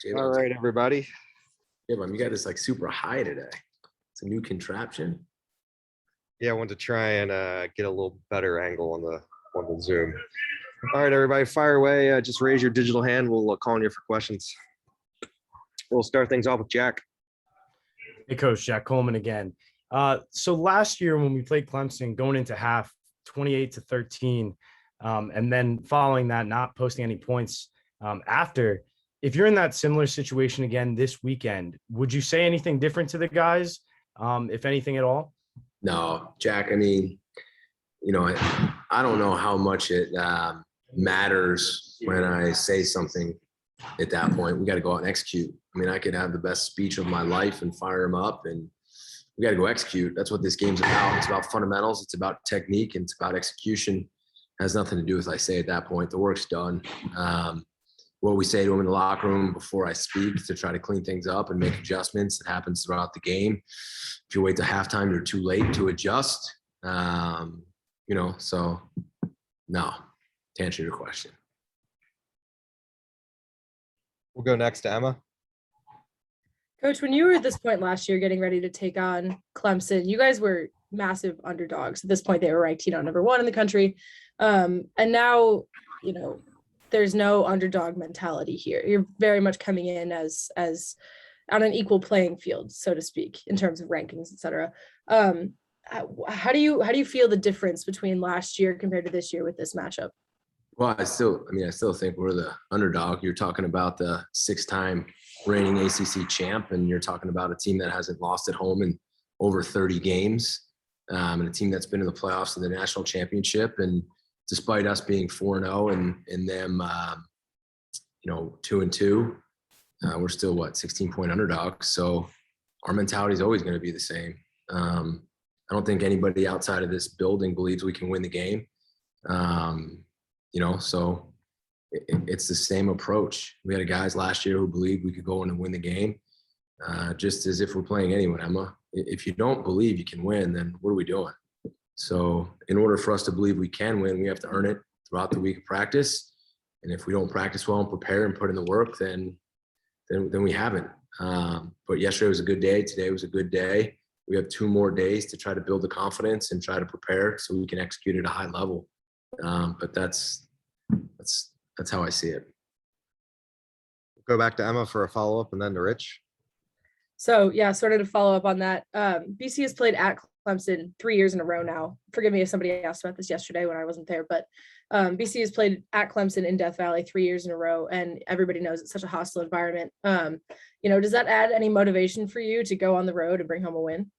All right, everybody. Yeah, but you got this like super high today. It's a new contraption. Yeah, I wanted to try and get a little better angle on the Zoom. All right, everybody, fire away. Just raise your digital hand. We'll call on you for questions. We'll start things off with Jack. Hey, Coach, Jack Coleman again. So last year when we played Clemson, going into half, 28-13, and then following that, not posting any points after. If you're in that similar situation again this weekend, would you say anything different to the guys, if anything at all? No, Jack, I mean, I don't know how much it matters when I say something at that point. We got to go out and execute. I mean, I could have the best speech of my life and fire them up, and we got to go execute. That's what this game's about. It's about fundamentals. It's about technique, and it's about execution. It has nothing to do with what I say at that point. The work's done. What we say to them in the locker room before I speak to try to clean things up and make adjustments. It happens throughout the game. If you wait till halftime, you're too late to adjust. So no, to answer your question. We'll go next to Emma. Coach, when you were at this point last year getting ready to take on Clemson, you guys were massive underdogs. At this point, they were ranked, number 1 in the country. And now, there's no underdog mentality here. You're very much coming in as on an equal playing field, so to speak, in terms of rankings, et cetera. How do you feel the difference between last year compared to this year with this matchup? Well, I still think we're the underdog. You're talking about the 6-time reigning ACC champ, and you're talking about a team that hasn't lost at home in over 30 games, and a team that's been in the playoffs and the national championship. And despite us being 4-0 and them, 2-2, we're still 16-point underdogs. So our mentality is always going to be the same. I don't think anybody outside of this building believes we can win the game. So it's the same approach. We had guys last year who believed we could go in and win the game, just as if we're playing anyone, Emma. If you don't believe you can win, then what are we doing? So in order for us to believe we can win, we have to earn it throughout the week of practice. And if we don't practice well and prepare and put in the work, then we haven't. But yesterday was a good day. Today was a good day. We have 2 more days to try to build the confidence and try to prepare so we can execute at a high level. But that's how I see it. We'll go back to Emma for a follow-up and then to Rich. So yeah, sort of to follow up on that. BC has played at Clemson 3 years in a row now. Forgive me if somebody asked about this yesterday when I wasn't there, but BC has played at Clemson in Death Valley 3 years in a row, and everybody knows it's such a hostile environment. Does that add any motivation for you to go on the road and bring home a win?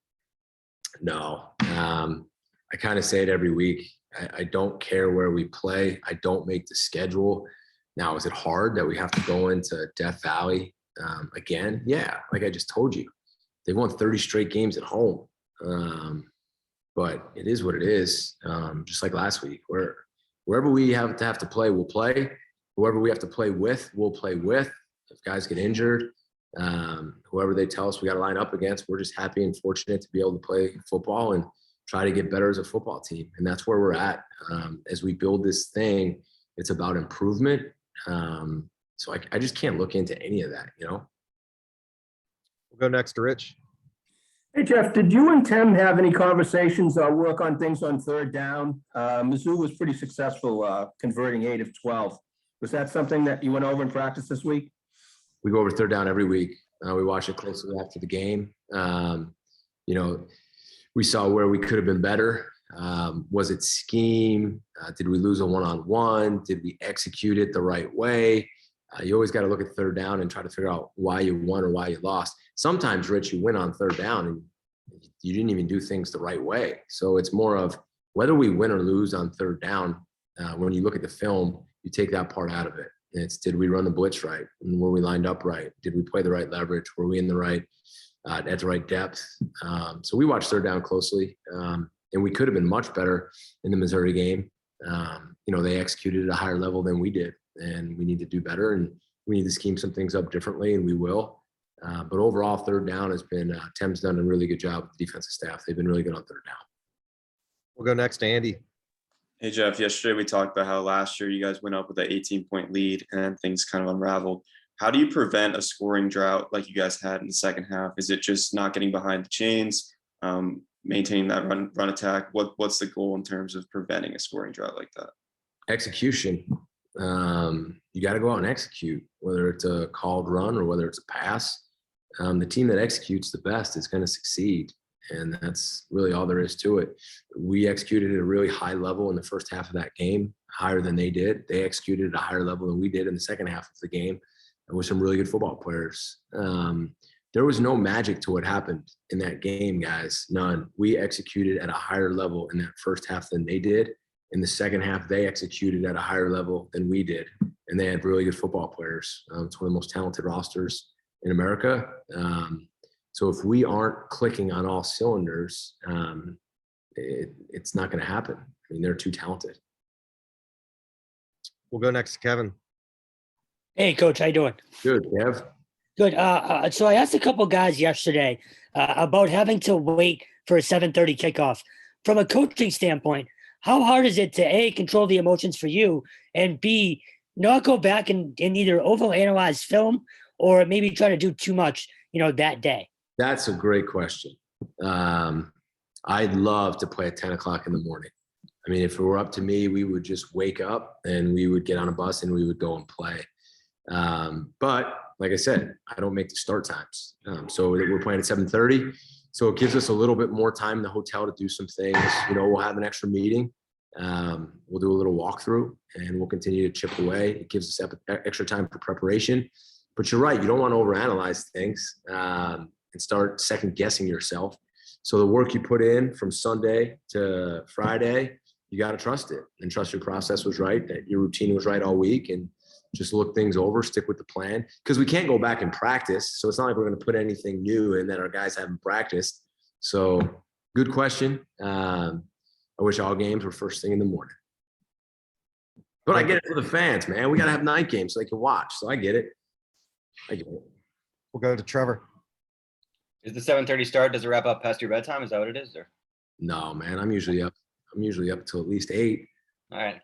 No. I kind of say it every week. I don't care where we play. I don't make the schedule. Now, is it hard that we have to go into Death Valley again? Yeah, like I just told you. They won 30 straight games at home. But it is what it is. Just like last week, wherever we have to play, we'll play. Whoever we have to play with, we'll play with. If guys get injured, whoever they tell us we got to line up against, we're just happy and fortunate to be able to play football and try to get better as a football team. And that's where we're at. As we build this thing, it's about improvement. So I just can't look into any of that, We'll go next to Rich. Hey, Jeff, did you and Tim have any conversations or work on things on 3rd down? Mizzou was pretty successful converting 8 of 12. Was that something that you went over in practice this week? We go over 3rd down every week. We watch it closely after the game. We saw where we could have been better. Was it scheme? Did we lose a one-on-one? Did we execute it the right way? You always got to look at 3rd down and try to figure out why you won or why you lost. Sometimes, Rich, you win on 3rd down and you didn't even do things the right way. So it's more of whether we win or lose on 3rd down. When you look at the film, you take that part out of it. And it's, did we run the blitz right? And were we lined up right? Did we play the right leverage? Were we in the right at the right depth? So we watched 3rd down closely, and we could have been much better in the Missouri game. They executed at a higher level than we did, and we need to do better, and we need to scheme some things up differently, and we will. But overall, 3rd down has been, Tim's done a really good job with the defensive staff. They've been really good on 3rd down. We'll go next to Andy. Hey, Jeff, yesterday we talked about how last year you guys went up with an 18-point lead and then things kind of unraveled. how do you prevent a scoring drought like you guys had in the second half? Is it just not getting behind the chains, maintaining that run attack? What's the goal in terms of preventing a scoring drought like that? Execution. You got to go out and execute, whether it's a called run or whether it's a pass. The team that executes the best is going to succeed. And that's really all there is to it. We executed at a really high level in the first half of that game, higher than they did. They executed at a higher level than we did in the second half of the game, and with some really good football players. There was no magic to what happened in that game, guys. None. We executed at a higher level in that first half than they did. In the second half, they executed at a higher level than we did. And they had really good football players. It's one of the most talented rosters in America. So if we aren't clicking on all cylinders, it's not going to happen. I mean, they're too talented. We'll go next to Kevin. Hey, Coach, how you doing? Good, Kev. Good. So I asked a couple guys yesterday about having to wait for a 7:30 kickoff. From a coaching standpoint, how hard is it to A, control the emotions for you, and B, not go back and either overanalyze film or maybe try to do too much, that day? That's a great question. I'd love to play at 10 o'clock in the morning. I mean, if it were up to me, we would just wake up and we would get on a bus and we would go and play. But like I said, I don't make the start times. So we're playing at 7:30. So it gives us a little bit more time in the hotel to do some things. We'll have an extra meeting. We'll do a little walkthrough and we'll continue to chip away. It gives us extra time for preparation. But you're right. You don't want to overanalyze things and start second guessing yourself. So the work you put in from Sunday to Friday, you got to trust it and trust your process was right, that your routine was right all week, and just look things over, stick with the plan, because we can't go back and practice. So it's not like we're going to put anything new in that our guys haven't practiced. So good question. I wish all games were first thing in the morning. But I get it for the fans, man. We got to have night games so they can watch. So I get it. We'll go to Trevor. Is the 7:30 start? Does it wrap up past your bedtime? Is that what it is? Or? No, man. I'm usually up till at least 8. All right.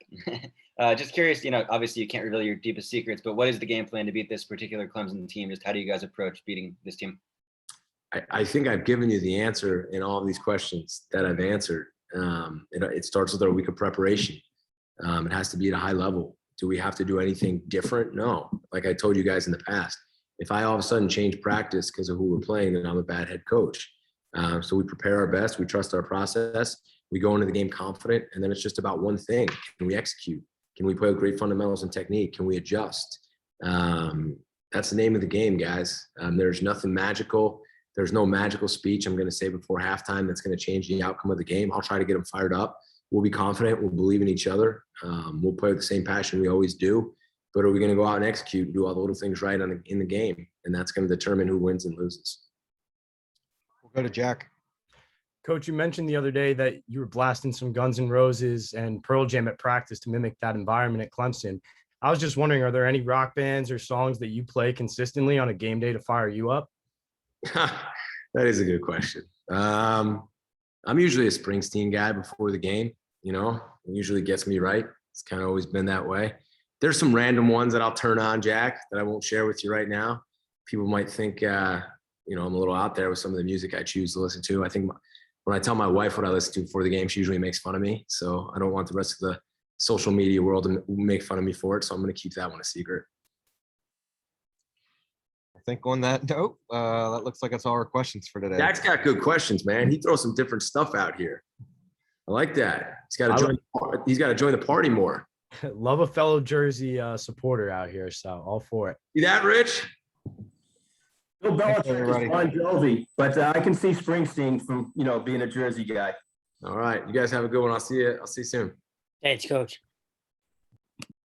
Just curious, obviously you can't reveal your deepest secrets, but what is the game plan to beat this particular Clemson team? Just how do you guys approach beating this team? I think I've given you the answer in all of these questions that I've answered. It starts with our week of preparation. It has to be at a high level. Do we have to do anything different? No. Like I told you guys in the past, if I all of a sudden change practice because of who we're playing, then I'm a bad head coach. So we prepare our best. We trust our process. We go into the game confident, and then it's just about one thing. Can we execute? Can we play with great fundamentals and technique? Can we adjust? That's the name of the game, guys. There's nothing magical. There's no magical speech I'm going to say before halftime that's going to change the outcome of the game. I'll try to get them fired up. We'll be confident. We'll believe in each other. We'll play with the same passion we always do. But are we going to go out and execute and do all the little things right in the game? And that's going to determine who wins and loses. We'll go to Jack. Coach, you mentioned the other day that you were blasting some Guns N' Roses and Pearl Jam at practice to mimic that environment at Clemson. I was just wondering, are there any rock bands or songs that you play consistently on a game day to fire you up? That is a good question. I'm usually a Springsteen guy before the game. It usually gets me right. It's kind of always been that way. There's some random ones that I'll turn on, Jack, that I won't share with you right now. People might think, I'm a little out there with some of the music I choose to listen to. I think when I tell my wife what I listen to before the game, she usually makes fun of me. So I don't want the rest of the social media world to make fun of me for it. So I'm going to keep that one a secret. I think on that note, that looks like that's all our questions for today. Jack's got good questions, man. He throws some different stuff out here. I like that. He's got to join the party more. Love a fellow Jersey supporter out here, so all for it. See that, Rich? Bill Belichick is Bon Jovi, but I can see Springsteen from being a Jersey guy. All right, you guys have a good one. I'll see you soon. Thanks, Coach.